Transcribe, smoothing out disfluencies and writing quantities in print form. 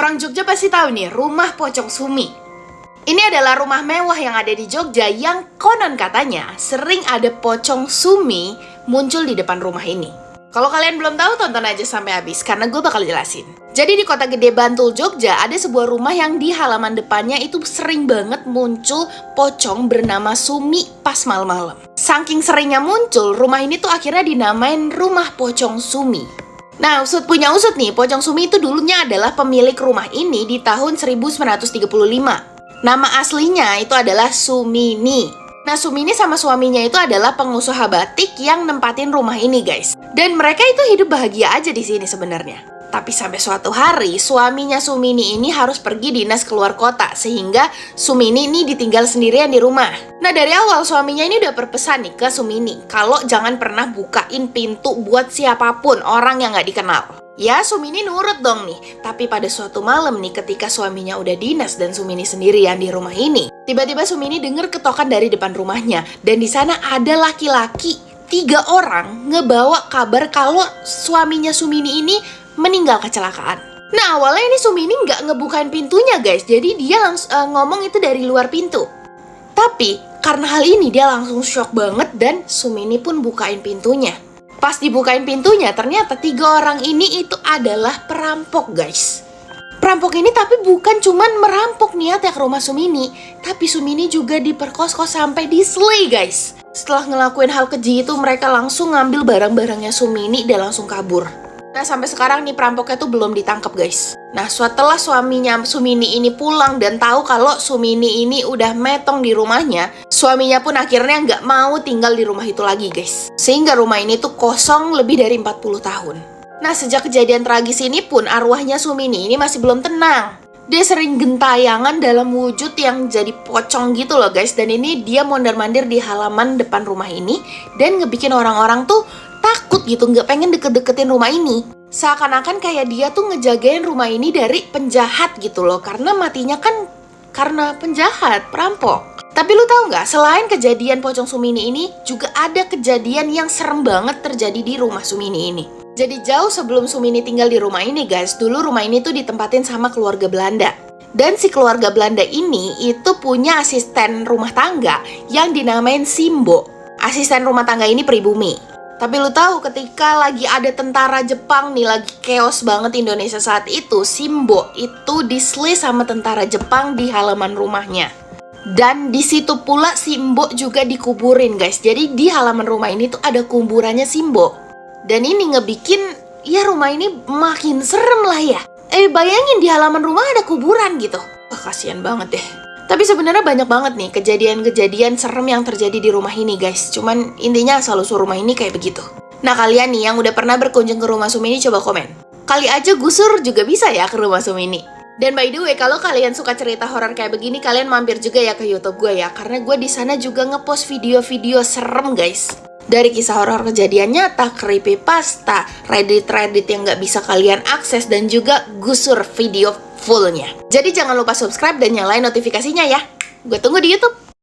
Orang Jogja pasti tahu nih, rumah Pocong Sumi. Ini adalah rumah mewah yang ada di Jogja yang konon katanya sering ada pocong Sumi muncul di depan rumah ini. Kalau kalian belum tahu, tonton aja sampai habis karena gue bakal jelasin. Jadi di kota gede Bantul, Jogja, ada sebuah rumah yang di halaman depannya itu sering banget muncul pocong bernama Sumi pas malam-malam. Saking seringnya muncul, rumah ini tuh akhirnya dinamain rumah Pocong Sumi. Nah, usut punya usut nih, Pocong Sumi itu dulunya adalah pemilik rumah ini di tahun 1935. Nama aslinya itu adalah Sumini. Nah, Sumini sama suaminya itu adalah pengusaha batik yang nempatin rumah ini, guys. Dan mereka itu hidup bahagia aja di sini sebenarnya. Tapi sampai suatu hari, suaminya Sumini ini harus pergi dinas keluar kota, sehingga Sumini ini ditinggal sendirian di rumah. Nah, dari awal suaminya ini udah berpesan nih ke Sumini, kalau jangan pernah bukain pintu buat siapapun, orang yang nggak dikenal. Ya, Sumini nurut dong nih. Tapi pada suatu malam nih, ketika suaminya udah dinas dan Sumini sendirian di rumah ini, tiba-tiba Sumini dengar ketokan dari depan rumahnya. Dan di sana ada laki-laki 3 orang ngebawa kabar kalau suaminya Sumini ini meninggal kecelakaan. Nah, awalnya ini Sumini nggak ngebukain pintunya, guys. Jadi dia langsung ngomong itu dari luar pintu. Tapi karena hal ini dia langsung shock banget dan Sumini pun bukain pintunya. Pas dibukain pintunya, ternyata 3 orang ini itu adalah perampok, guys. Perampok ini tapi bukan cuman merampok niatnya ke rumah Sumini, tapi Sumini juga diperkos-kos sampai diselay, guys. Setelah ngelakuin hal keji itu, mereka langsung ngambil barang-barangnya Sumini dan langsung kabur. Nah, sampai sekarang nih perampoknya tuh belum ditangkap, guys. Nah, setelah suaminya Sumini ini pulang dan tahu kalau Sumini ini udah metong di rumahnya, suaminya pun akhirnya nggak mau tinggal di rumah itu lagi, guys. Sehingga rumah ini tuh kosong lebih dari 40 tahun. Nah, sejak kejadian tragis ini pun arwahnya Sumini ini masih belum tenang. Dia sering gentayangan dalam wujud yang jadi pocong gitu loh, guys. Dan ini dia mondar-mandir di halaman depan rumah ini dan ngebikin orang-orang tuh takut gitu, nggak pengen deket-deketin rumah ini. Seakan-akan kayak dia tuh ngejagain rumah ini dari penjahat gitu loh. Karena matinya kan karena penjahat, perampok. Tapi lu tahu nggak, selain kejadian Pocong Sumini ini, juga ada kejadian yang serem banget terjadi di rumah Sumini ini. Jadi jauh sebelum Sumini tinggal di rumah ini, guys, dulu rumah ini tuh ditempatin sama keluarga Belanda. Dan si keluarga Belanda ini itu punya asisten rumah tangga yang dinamain Simbo. Asisten rumah tangga ini pribumi. Tapi lu tahu ketika lagi ada tentara Jepang nih, lagi chaos banget Indonesia saat itu, Simbo itu diselay sama tentara Jepang di halaman rumahnya. Dan di situ pula Simbo juga dikuburin, guys. Jadi di halaman rumah ini tuh ada kuburannya Simbo. Dan ini ngebikin ya rumah ini makin serem lah ya. Bayangin di halaman rumah ada kuburan gitu. Wah, kasihan banget deh. Tapi sebenarnya banyak banget nih kejadian-kejadian serem yang terjadi di rumah ini, guys. Cuman intinya asal-usul rumah ini kayak begitu. Nah, kalian nih yang udah pernah berkunjung ke rumah Sumini coba komen. Kali aja gusur juga bisa ya ke rumah Sumini. Dan by the way, kalau kalian suka cerita horor kayak begini, kalian mampir juga ya ke YouTube gue ya. Karena gue di sana juga ngepost video-video serem, guys. Dari kisah horor kejadian nyata, creepypasta, Reddit yang nggak bisa kalian akses, dan juga gusur video fullnya. Jadi jangan lupa subscribe dan nyalain notifikasinya ya. Gue tunggu di YouTube.